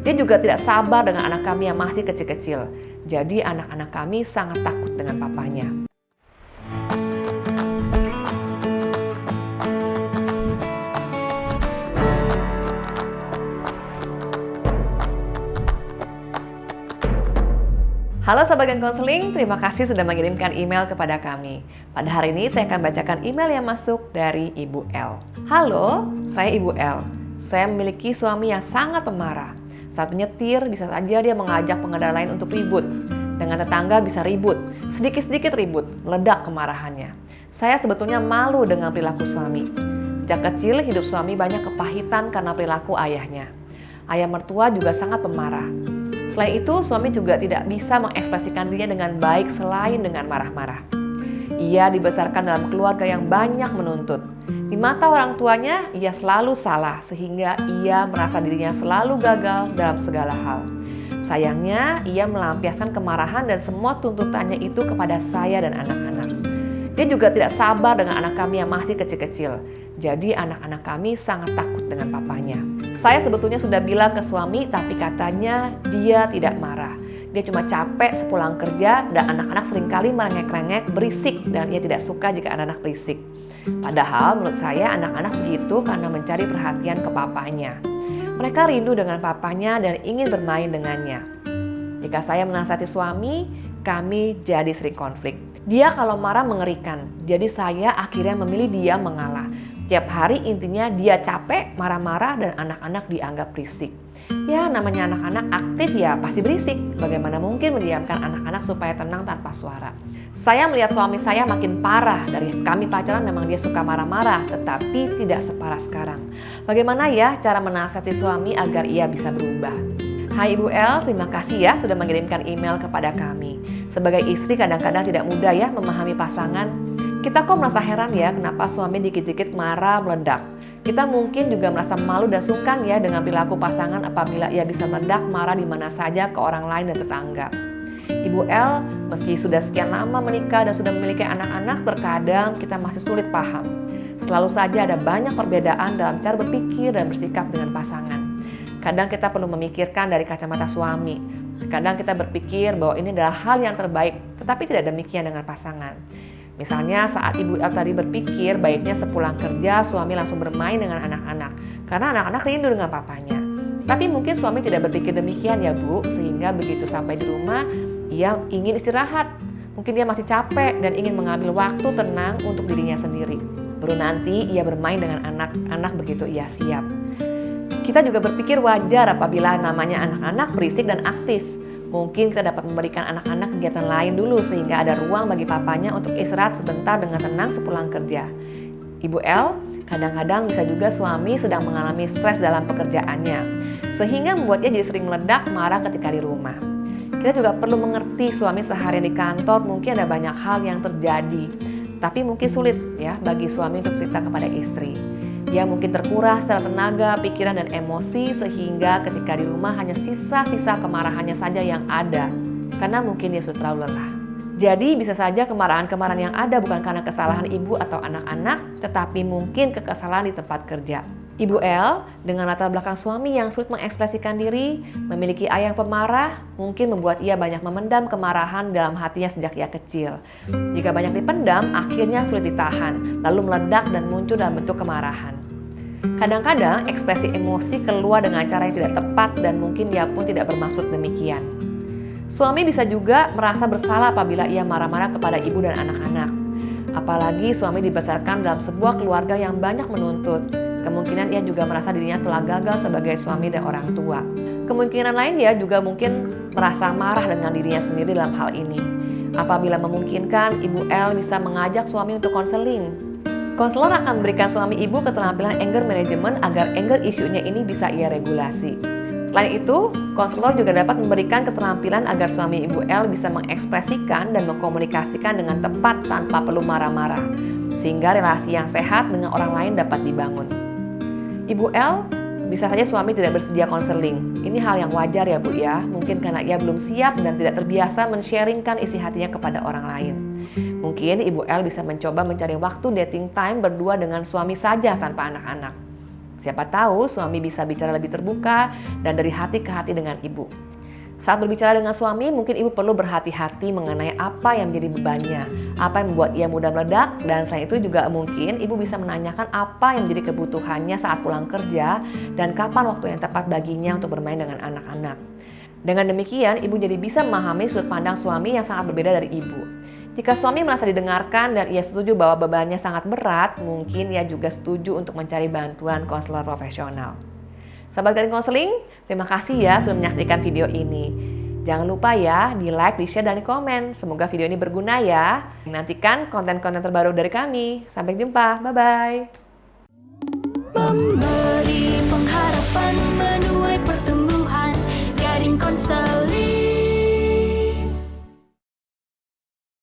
Dia juga tidak sabar dengan anak kami yang masih kecil-kecil. Jadi anak-anak kami sangat takut dengan papanya. Halo Sahabat Gen Konseling, terima kasih sudah mengirimkan email kepada kami. Pada hari ini saya akan bacakan email yang masuk dari Ibu L. Halo, saya Ibu L. Saya memiliki suami yang sangat pemarah. Saat menyetir, bisa saja dia mengajak pengendara lain untuk ribut. Dengan tetangga bisa ribut, sedikit-sedikit ribut, meledak kemarahannya. Saya sebetulnya malu dengan perilaku suami. Sejak kecil, hidup suami banyak kepahitan karena perilaku ayahnya. Ayah mertua juga sangat pemarah. Selain itu, suami juga tidak bisa mengekspresikan dirinya dengan baik selain dengan marah-marah. Ia dibesarkan dalam keluarga yang banyak menuntut. Di mata orang tuanya, ia selalu salah sehingga ia merasa dirinya selalu gagal dalam segala hal. Sayangnya, ia melampiaskan kemarahan dan semua tuntutannya itu kepada saya dan anak-anak. Dia juga tidak sabar dengan anak kami yang masih kecil-kecil. Jadi anak-anak kami sangat takut dengan papanya. Saya sebetulnya sudah bilang ke suami, tapi katanya dia tidak marah. Dia cuma capek sepulang kerja dan anak-anak seringkali merengek-rengek, berisik, dan ia tidak suka jika anak-anak berisik. Padahal menurut saya anak-anak begitu karena mencari perhatian ke papanya. Mereka rindu dengan papanya dan ingin bermain dengannya. Jika saya menasihati suami, kami jadi sering konflik. Dia kalau marah mengerikan, jadi saya akhirnya memilih dia mengalah. Tiap hari intinya dia capek, marah-marah, dan anak-anak dianggap berisik. Ya namanya anak-anak aktif ya pasti berisik. Bagaimana mungkin mendiamkan anak-anak supaya tenang tanpa suara. Saya melihat suami saya makin parah. Dari kami pacaran memang dia suka marah-marah, tetapi tidak separah sekarang. Bagaimana ya cara menasihati suami agar ia bisa berubah? Hai Ibu L, terima kasih ya sudah mengirimkan email kepada kami. Sebagai istri kadang-kadang tidak mudah ya memahami pasangan. Kita kok merasa heran ya kenapa suami dikit-dikit marah meledak. Kita mungkin juga merasa malu dan sungkan ya dengan perilaku pasangan apabila ia bisa meledak marah di mana saja ke orang lain dan tetangga. Ibu L, meski sudah sekian lama menikah dan sudah memiliki anak-anak, terkadang kita masih sulit paham. Selalu saja ada banyak perbedaan dalam cara berpikir dan bersikap dengan pasangan. Kadang kita perlu memikirkan dari kacamata suami. Kadang kita berpikir bahwa ini adalah hal yang terbaik, tetapi tidak demikian dengan pasangan. Misalnya saat Ibu L tadi berpikir baiknya sepulang kerja suami langsung bermain dengan anak-anak karena anak-anak rindu dengan papanya. Tapi mungkin suami tidak berpikir demikian ya Bu, sehingga begitu sampai di rumah ia ingin istirahat. Mungkin dia masih capek dan ingin mengambil waktu tenang untuk dirinya sendiri. Baru nanti ia bermain dengan anak-anak begitu ia siap. Kita juga berpikir wajar apabila namanya anak-anak berisik dan aktif. Mungkin kita dapat memberikan anak-anak kegiatan lain dulu sehingga ada ruang bagi papanya untuk istirahat sebentar dengan tenang sepulang kerja. Ibu L, kadang-kadang bisa juga suami sedang mengalami stres dalam pekerjaannya, sehingga membuatnya jadi sering meledak marah ketika di rumah. Kita juga perlu mengerti suami seharian di kantor mungkin ada banyak hal yang terjadi, tapi mungkin sulit ya bagi suami untuk cerita kepada istri. Dia mungkin terkuras secara tenaga, pikiran, dan emosi sehingga ketika di rumah hanya sisa-sisa kemarahannya saja yang ada karena mungkin dia sudah terlalu lelah. Jadi bisa saja kemarahan-kemarahan yang ada bukan karena kesalahan ibu atau anak-anak, tetapi mungkin kekesalan di tempat kerja. Ibu L, dengan latar belakang suami yang sulit mengekspresikan diri, memiliki ayah yang pemarah, mungkin membuat ia banyak memendam kemarahan dalam hatinya sejak ia kecil. Jika banyak dipendam, akhirnya sulit ditahan, lalu meledak dan muncul dalam bentuk kemarahan. Kadang-kadang ekspresi emosi keluar dengan cara yang tidak tepat dan mungkin dia pun tidak bermaksud demikian. Suami bisa juga merasa bersalah apabila ia marah-marah kepada ibu dan anak-anak. Apalagi suami dibesarkan dalam sebuah keluarga yang banyak menuntut. Kemungkinan ia juga merasa dirinya telah gagal sebagai suami dan orang tua. Kemungkinan lain dia juga mungkin merasa marah dengan dirinya sendiri dalam hal ini. Apabila memungkinkan, Ibu L bisa mengajak suami untuk konseling. Konselor akan memberikan suami ibu keterampilan anger management agar anger issue-nya ini bisa ia regulasi. Selain itu, konselor juga dapat memberikan keterampilan agar suami Ibu L bisa mengekspresikan dan mengkomunikasikan dengan tepat tanpa perlu marah-marah, sehingga relasi yang sehat dengan orang lain dapat dibangun. Ibu L, bisa saja suami tidak bersedia konseling. Ini hal yang wajar ya Bu ya, mungkin karena ia belum siap dan tidak terbiasa men-sharingkan isi hatinya kepada orang lain. Mungkin Ibu L bisa mencoba mencari waktu dating time berdua dengan suami saja tanpa anak-anak. Siapa tahu suami bisa bicara lebih terbuka dan dari hati ke hati dengan ibu. Saat berbicara dengan suami, mungkin ibu perlu berhati-hati mengenai apa yang menjadi bebannya, apa yang membuat ia mudah meledak, dan selain itu juga mungkin ibu bisa menanyakan apa yang menjadi kebutuhannya saat pulang kerja dan kapan waktu yang tepat baginya untuk bermain dengan anak-anak. Dengan demikian, ibu jadi bisa memahami sudut pandang suami yang sangat berbeda dari ibu. Jika suami merasa didengarkan dan ia setuju bahwa bebannya sangat berat, mungkin ia juga setuju untuk mencari bantuan konselor profesional. Sahabat Gading Konseling, terima kasih ya sudah menyaksikan video ini. Jangan lupa ya di like, di share, dan di komen. Semoga video ini berguna ya. Nantikan konten-konten terbaru dari kami. Sampai jumpa, bye-bye. Memberi pengharapan.